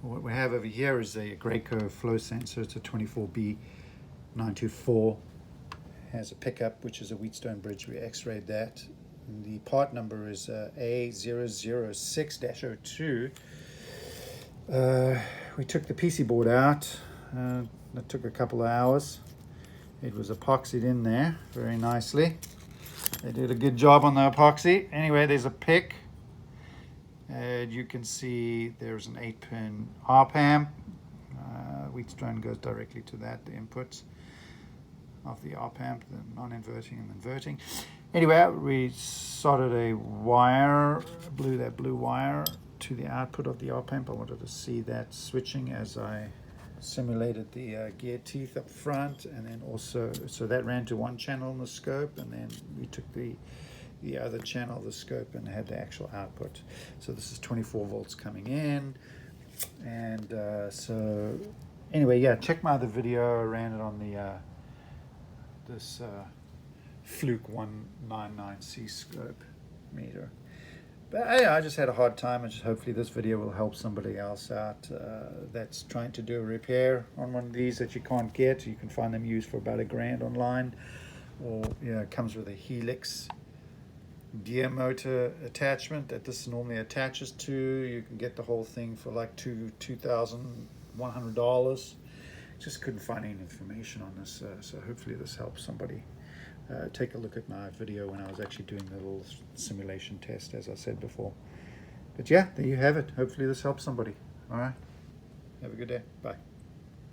What we have over here is a Graco flow sensor. It's a 24B924. Has a pickup, which is a Wheatstone bridge. We x-rayed that. And the part number is A006-02. We took the PC board out. That took a couple of hours. It was epoxied in there very nicely. They did a good job on the epoxy. Anyway, there's a pick. And you can see there's an 8-pin op amp. Wheatstone goes directly to that, the inputs of the op amp, the non-inverting and inverting. Anyway, we soldered a wire, blew that blue wire to the output of the op amp. I wanted to see that switching as I simulated the gear teeth up front, and then also, so that ran to one channel in the scope, and then we took the other channel of the scope and had the actual output. So this is 24 volts coming in, and so anyway, yeah, check my other video. I ran it on the this Fluke 199C scope meter. But I just had a hard time, and just hopefully this video will help somebody else out that's trying to do a repair on one of these that you can't get. You can find them used for about $1,000 online, or it comes with a Helix gear motor attachment that this normally attaches to. You can get the whole thing for like $2,100. Just couldn't find any information on this, so hopefully this helps somebody. Take a look at my video when I was actually doing the little simulation test, as I said before. But yeah, there you have it. Hopefully this helps somebody. All right, have a good day. Bye.